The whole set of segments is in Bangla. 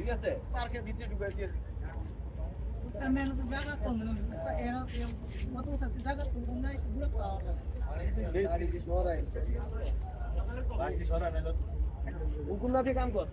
ঠিক আছে পার্কে ভিতরে ঢুকাই দিয়ে también lo que haga con otro se haga con una bloca বাড়ি সরা নেল উকুল না কাম কর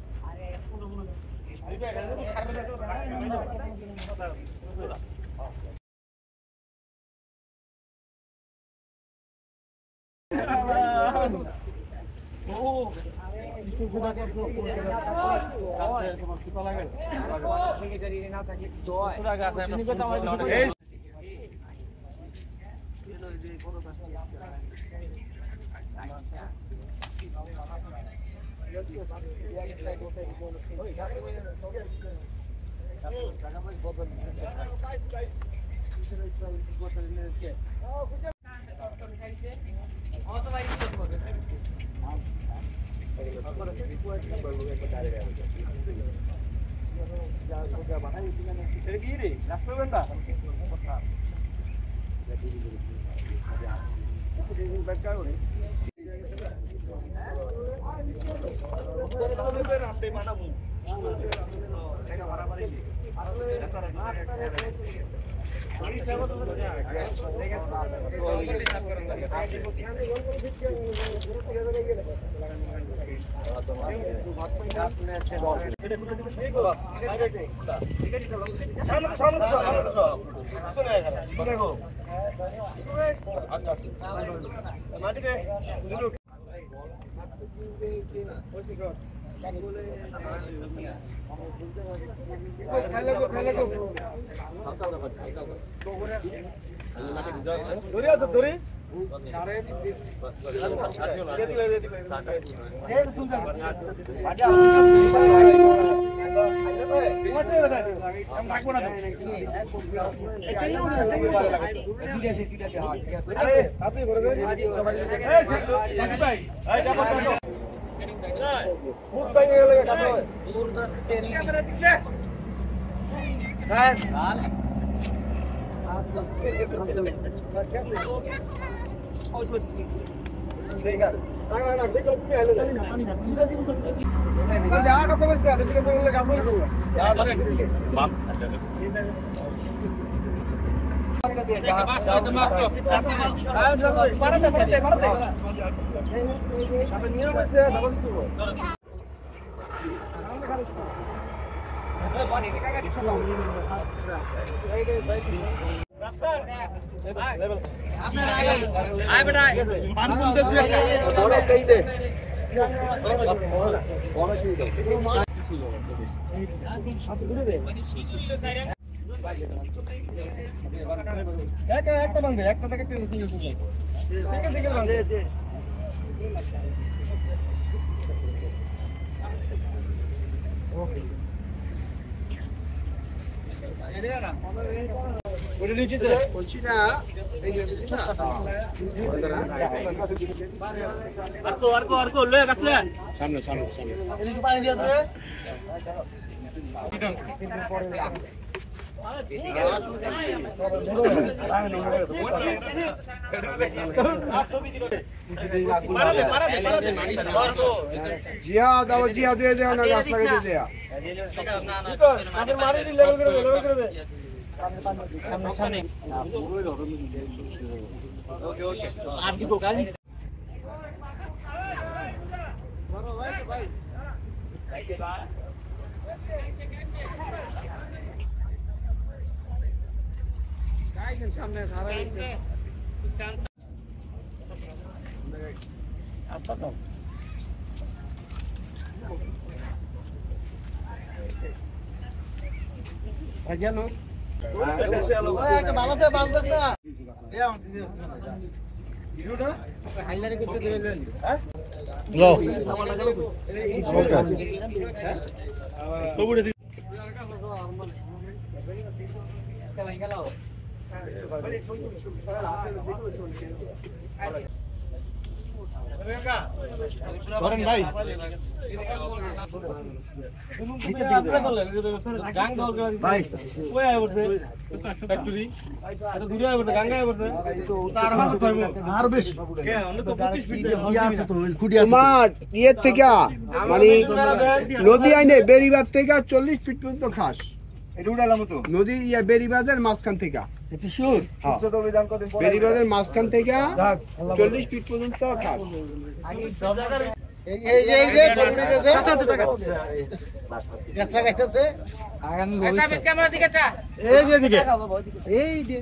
সামনে সামনে সামনে জিয়া দাও জিয়া দিয়ে দেও না গাছ লাগাই দিয়ে সামনে ধারা আছে আচ্ছা তো ভাইজানো একটা ভালো আছে বালদাস না এ আমার ভিডিওটা হাইলাইট করতে দিলেন হ্যাঁ লো সবুরে ধরেন ভাই ভাই ওই আয় বলছে ফ্যাক্টরি এটা দূরে আয় বলছে গাঙ্গায় বলছে তার হাত পারবো আর বেশি কে অন্য তো 25 ফিট দিয়ে আছে তো খুঁটি আছে তোমার ইয়ের থেকে মানে নদী আইনে বেরিবাদ থেকে 40 ফিট পর্যন্ত খাস এটা উড়ালাম তো নদী ইয়া বেরিবাদের মাঝখান থেকে এটা শিওর ছোট অভিযান কদিন পরে বেরিবাদের মাঝখান থেকে 40 ফিট পর্যন্ত খাস এই যে ছবি দিতেছে আচ্ছা তো টাকা টাকা কাটছে আগান লইছে ক্যামেরা দিকে চা এই যে দিকে এই যে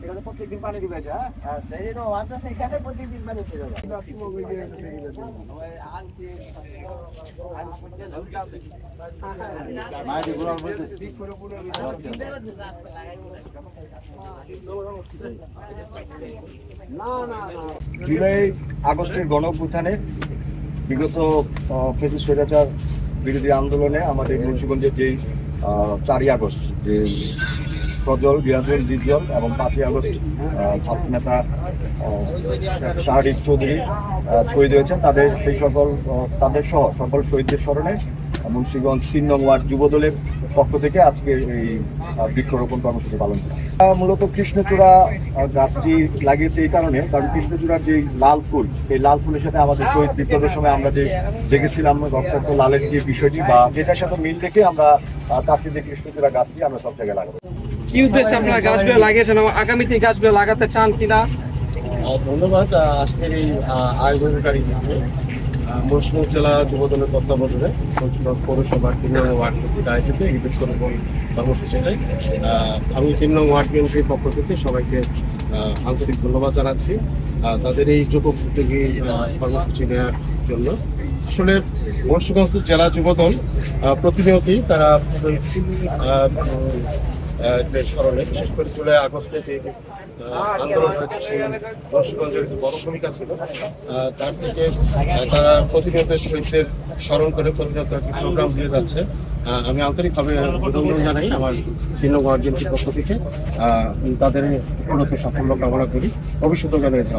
এটা প্রত্যেকদিন পানি দিবে হ্যাঁ আচ্ছা এই নো আচ্ছা এখানে প্রত্যেকদিন পানি দিবে মাটি গুলো বলতে ঠিক করে পুরো জুলাই আগস্টের গণঅভ্যুত্থানে বিগত ফেসিস স্বৈরাচার বিরোধী আন্দোলনে আমাদের মুন্সিগঞ্জের যে 4ই আগস্ট যে সজল রিয়াজুল জিজল এবং 5ই আগস্ট ছাত্র নেতা শাহরিফ চৌধুরী শহীদ হয়েছেন তাদের সেই তাদের সহ সকল শহীদদের স্মরণে মুন্সিগঞ্জ 3 নং ওয়ার্ড যুবদলের পক্ষ থেকে আজকে এই বৃক্ষরোপণ কর্মসূচি পালন করি। মূলত কৃষ্ণচূড়া গাছটি লাগিয়েছে এই কারণে, কারণ কৃষ্ণচূড়ার যে লাল ফুল, এই লাল ফুলের সাথে আমাদের শহীদ বিপ্লবের সময় আমরা যে দেখেছিলাম রক্তাক্ত লালের যে বিষয়টি বা যেটার সাথে মিল রেখে আমরা চাচ্ছি যে কৃষ্ণচূড়া গাছটি আমরা সব জায়গায় লাগাবো। কি উদ্দেশ্যে আপনারা গাছগুলো লাগিয়েছেন এবং আগামীতে গাছগুলো লাগাতে চান কিনা? ধন্যবাদ আজকের এই আয়োজনকারী মুন্সিগঞ্জ জেলা যুবদলের তত্ত্বাবধানে মুন্সিগঞ্জ পৌরসভা 3 নং ওয়ার্ড কর্তৃক আয়োজিত এই বৃক্ষরোপণ কর্মসূচিটাই আমি 3 নং ওয়ার্ড বিএনপির পক্ষ থেকে সবাইকে আন্তরিক ধন্যবাদ জানাচ্ছি তাদের এই যুবক উদ্যোগী কর্মসূচি নেওয়ার জন্য। আসলে মুন্সিগঞ্জ জেলা যুবদল প্রতিনিয়তই তারা স্মরণে বিশেষ করে জুলাই আগস্টে যে আন্দোলন হয়েছে সেই মুন্সিগঞ্জের একটি বড় ভূমিকা ছিল, তার থেকে তারা প্রতিনিয়ত শহীদদের স্মরণ করে প্রতিনিয়ত একটি প্রোগ্রাম দিয়ে যাচ্ছে। আমি আন্তরিকভাবে অভিনন্দন জানাই আমার 3 নং ওয়ার্ড বিএনপির পক্ষ থেকে, তাদের উন্নত সাফল্য কামনা করি, ভবিষ্যতেও যেন এতে